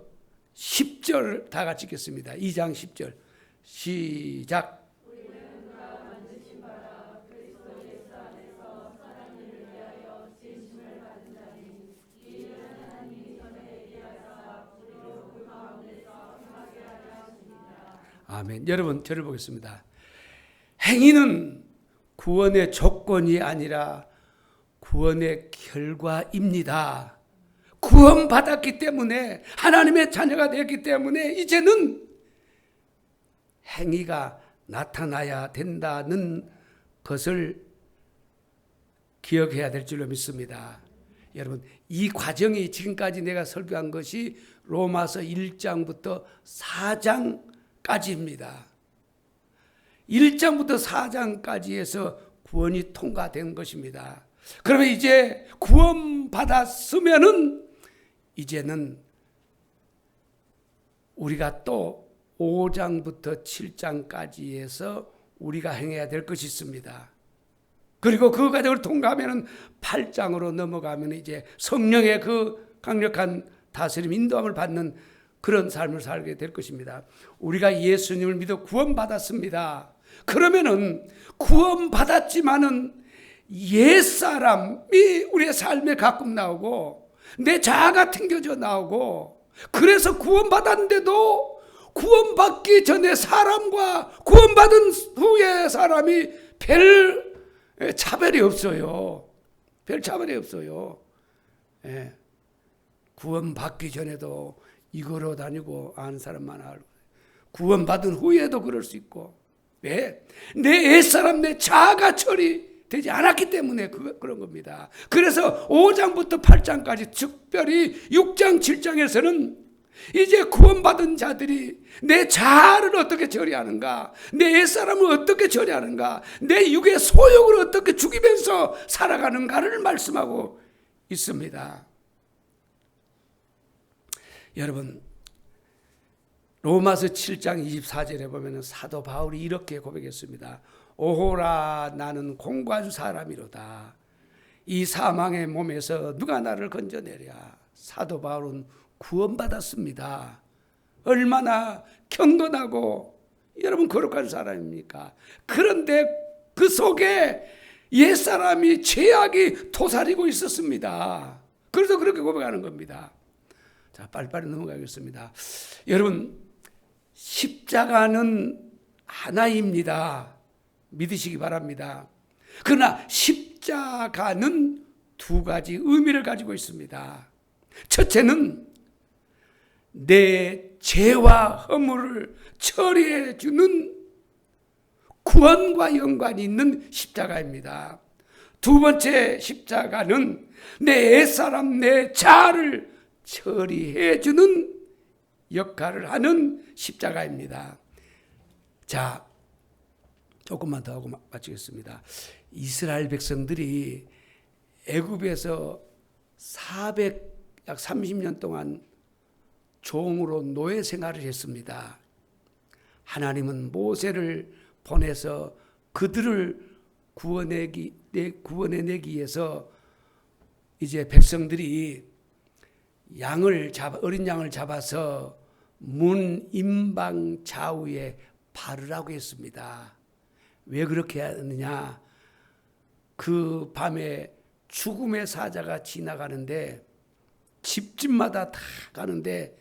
10절 다 같이 읽겠습니다. 2장 10절 시작. 아멘. 여러분, 저를 보겠습니다. 행위는 구원의 조건이 아니라 구원의 결과입니다. 구원받았기 때문에, 하나님의 자녀가 되었기 때문에 이제는 행위가 나타나야 된다는 것을 기억해야 될 줄로 믿습니다. 여러분, 이 과정이 지금까지 내가 설교한 것이 로마서 1장부터 4장까지입니다. 1장부터 4장까지에서 구원이 통과된 것입니다. 그러면 이제 구원받았으면은 이제는 우리가 또 5장부터 7장까지에서 우리가 행해야 될 것이 있습니다. 그리고 그 과정을 통과하면 8장으로 넘어가면 이제 성령의 그 강력한 다스림, 인도함을 받는 그런 삶을 살게 될 것입니다. 우리가 예수님을 믿어 구원받았습니다. 그러면은 구원받았지만은 옛사람이 우리의 삶에 가끔 나오고 내 자아가 튕겨져 나오고, 그래서 구원받았는데도 구원받기 전에 사람과 구원받은 후에 사람이 별 차별이 없어요. 별 차별이 없어요. 예. 구원받기 전에도 이거로 다니고 아는 사람만 알고, 구원받은 후에도 그럴 수 있고. 왜? 내 옛사람, 내 자아가 처리되지 않았기 때문에 그런 겁니다. 그래서 5장부터 8장까지, 특별히 6장, 7장에서는 이제 구원받은 자들이 내 자아를 어떻게 처리하는가, 내 옛사람을 어떻게 처리하는가, 내 육의 소욕을 어떻게 죽이면서 살아가는가를 말씀하고 있습니다. 여러분, 로마서 7장 24절에 보면 사도 바울이 이렇게 고백했습니다. 오호라, 나는 공고한 사람이로다. 이 사망의 몸에서 누가 나를 건져내랴. 사도 바울은 구원받았습니다. 얼마나 경건하고 여러분 거룩한 사람입니까? 그런데 그 속에 옛사람이, 죄악이 도사리고 있었습니다. 그래서 그렇게 고백하는 겁니다. 자, 빨리빨리 넘어가겠습니다. 여러분, 십자가는 하나입니다. 믿으시기 바랍니다. 그러나 십자가는 두 가지 의미를 가지고 있습니다. 첫째는 내 죄와 허물을 처리해 주는 구원과 연관이 있는 십자가입니다. 두 번째 십자가는 내 옛사람, 내 자아를 처리해 주는 역할을 하는 십자가입니다. 자, 조금만 더 하고 마치겠습니다. 이스라엘 백성들이 애굽에서 약 30년 동안 종으로 노예 생활을 했습니다. 하나님은 모세를 보내서 그들을 구원해내기 위해서 이제 백성들이 어린 양을 잡아서 문 임방 좌우에 바르라고 했습니다. 왜 그렇게 하느냐? 그 밤에 죽음의 사자가 지나가는데, 집집마다 다 가는데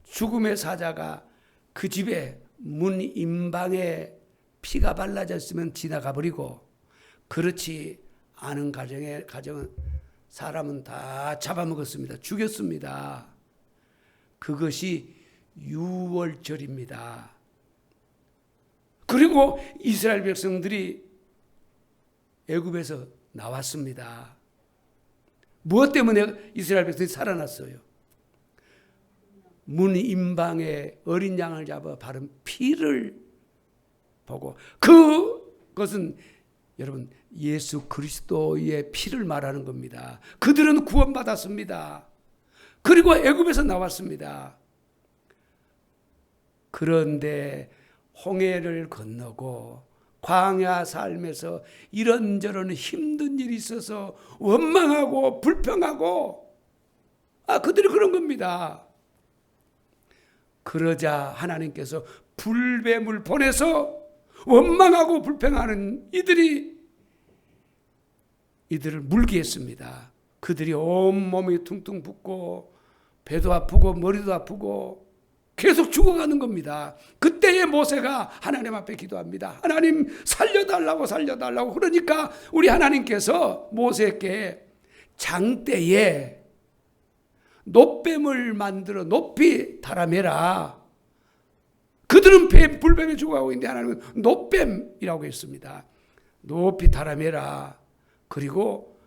죽음의 사자가 그 집에 문 임방에 피가 발라져 있으면 지나가 버리고, 그렇지 않은 가정은 사람은 다 잡아먹었습니다. 죽였습니다. 그것이 유월절입니다. 그리고 이스라엘 백성들이 애굽에서 나왔습니다. 무엇 때문에 이스라엘 백성이 살아났어요? 문 임방에 어린 양을 잡아 바른 피를 보고, 그것은 여러분 예수 그리스도의 피를 말하는 겁니다. 그들은 구원받았습니다. 그리고 애굽에서 나왔습니다. 그런데 홍해를 건너고 광야 삶에서 이런저런 힘든 일이 있어서 원망하고 불평하고, 그들이 그런 겁니다. 그러자 하나님께서 불뱀을 보내서 원망하고 불평하는 이들을 물게 했습니다. 그들이 온몸이 퉁퉁 붓고 배도 아프고 머리도 아프고 계속 죽어가는 겁니다. 그때에 모세가 하나님 앞에 기도합니다. 하나님 살려달라고. 그러니까 우리 하나님께서 모세에게 장대에 놋뱀을 만들어 높이 달아매라. 그들은 불뱀에 죽어가고 있는데 하나님은 놋뱀이라고 했습니다. 높이 달아매라. 그리고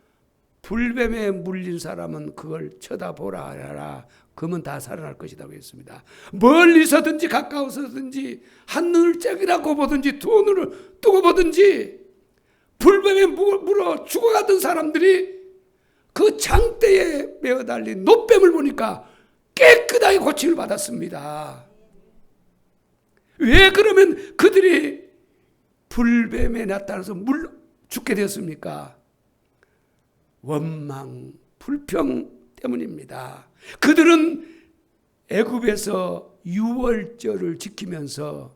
불뱀에 물린 사람은 그걸 쳐다보라 하라. 그러면 다 살아날 것이라고 했습니다. 멀리서든지 가까워서든지 한눈을 째기라고 보든지 두 눈을 뜨고 보든지 불뱀에 물어 죽어가던 사람들이 그 장대에 매어 달린 놋뱀을 보니까 깨끗하게 고침을 받았습니다. 왜 그러면 그들이 불뱀에 나타나서 죽게 되었습니까? 원망, 불평 때문입니다. 그들은 애굽에서 유월절을 지키면서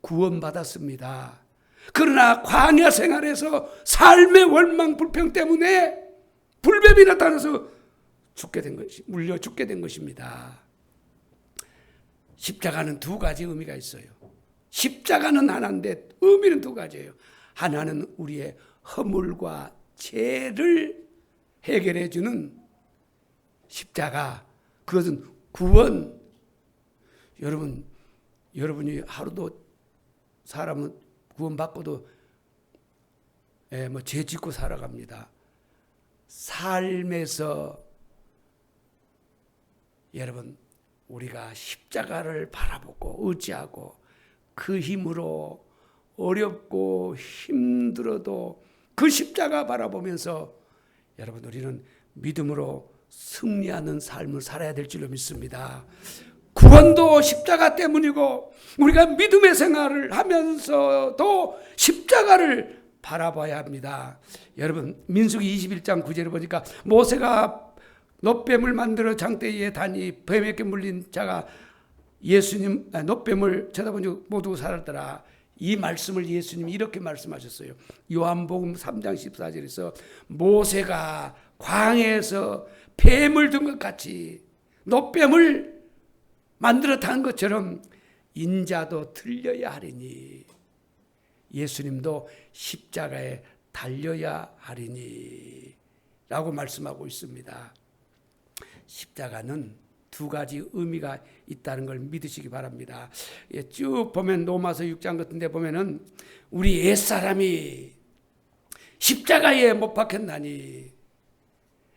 구원받았습니다. 그러나 광야 생활에서 삶의 원망, 불평 때문에 불뱀이 나타나서 물려 죽게 된 것입니다. 십자가는 두 가지 의미가 있어요. 십자가는 하나인데 의미는 두 가지예요. 하나는 우리의 허물과 죄를 해결해 주는 십자가, 그것은 구원. 여러분이 하루도 사람은 구원받고도 죄 짓고 살아갑니다. 삶에서 여러분 우리가 십자가를 바라보고 의지하고 그 힘으로 어렵고 힘들어도 그 십자가 바라보면서 여러분 우리는 믿음으로 승리하는 삶을 살아야 될 줄로 믿습니다. 구원도 십자가 때문이고 우리가 믿음의 생활을 하면서도 십자가를 바라봐야 합니다. 여러분 민수기 21장 9절을 보니까 모세가 놋뱀을 만들어 장대 위에 다니 뱀에게 물린 자가 놋뱀을 쳐다보니 모두 살았더라. 이 말씀을 예수님이 이렇게 말씀하셨어요. 요한복음 3장 14절에서 모세가 광야에서 뱀을 든 것 같이 놋뱀을 만들어 탄 것처럼 인자도 들려야 하리니, 예수님도 십자가에 달려야 하리니 라고 말씀하고 있습니다. 십자가는 두 가지 의미가 있다는 걸 믿으시기 바랍니다. 쭉 보면 로마서 6장 같은 데 보면은 우리 옛사람이 십자가에 못 박혔나니,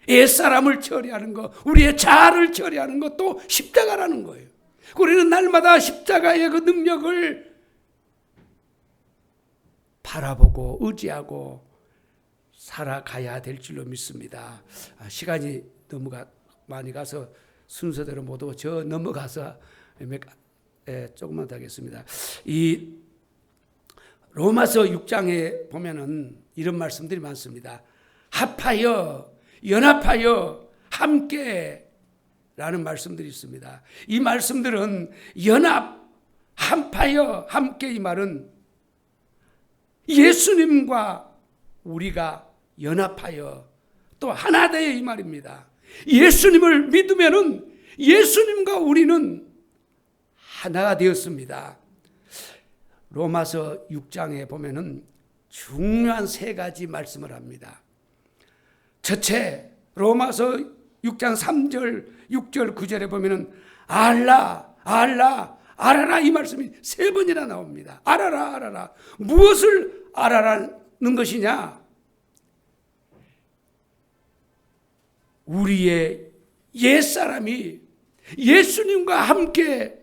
옛사람을 처리하는 것, 우리의 자아를 처리하는 것도 십자가라는 거예요. 우리는 날마다 십자가의 그 능력을 바라보고 의지하고 살아가야 될 줄로 믿습니다. 시간이 너무 많이 가서 순서대로 모두 저 넘어가서 조금만 더 하겠습니다. 이 로마서 6장에 보면은 이런 말씀들이 많습니다. 합하여, 연합하여, 함께 라는 말씀들이 있습니다. 이 말씀들은 연합, 합하여, 함께, 이 말은 예수님과 우리가 연합하여 또 하나 되어 이 말입니다. 예수님을 믿으면은 예수님과 우리는 하나가 되었습니다. 로마서 6장에 보면은 중요한 세 가지 말씀을 합니다. 첫째, 로마서 6장 3절, 6절, 9절에 보면은 알라, 알라, 알아라 이 말씀이 세 번이나 나옵니다. 알아라, 알아라. 무엇을 알아라는 것이냐? 우리의 옛사람이 예수님과 함께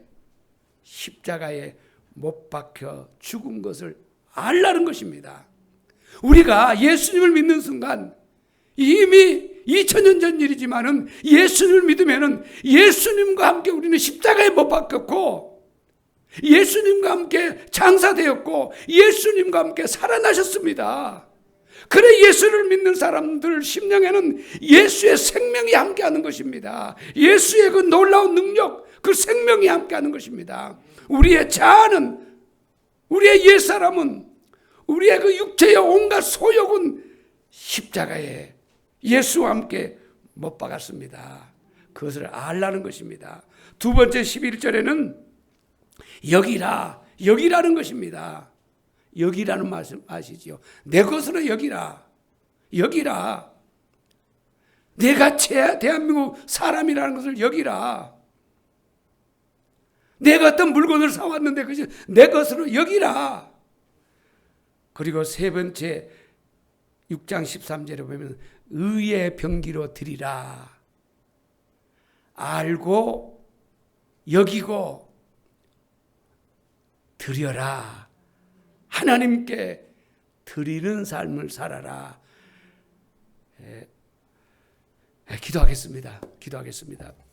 십자가에 못 박혀 죽은 것을 알라는 것입니다. 우리가 예수님을 믿는 순간 이미 2000년 전 일이지만은 예수님을 믿으면은 예수님과 함께 우리는 십자가에 못 박혔고 예수님과 함께 장사되었고 예수님과 함께 살아나셨습니다. 그래 예수를 믿는 사람들 심령에는 예수의 생명이 함께하는 것입니다. 예수의 그 놀라운 능력, 그 생명이 함께하는 것입니다. 우리의 자아는, 우리의 옛사람은, 우리의 그 육체의 온갖 소욕은 십자가에 예수와 함께 못 박았습니다. 그것을 알라는 것입니다. 두 번째 11절에는 여기라, 여기라는 것입니다. 여기라는 말씀 아시지요? 내 것으로 여기라, 여기라. 내가 대한민국 사람이라는 것을 여기라. 내가 어떤 물건을 사왔는데 그것이 내 것으로 여기라. 그리고 세 번째 6장 13절에 보면 의의 병기로 드리라. 알고 여기고 드려라. 하나님께 드리는 삶을 살아라. 기도하겠습니다. 기도하겠습니다.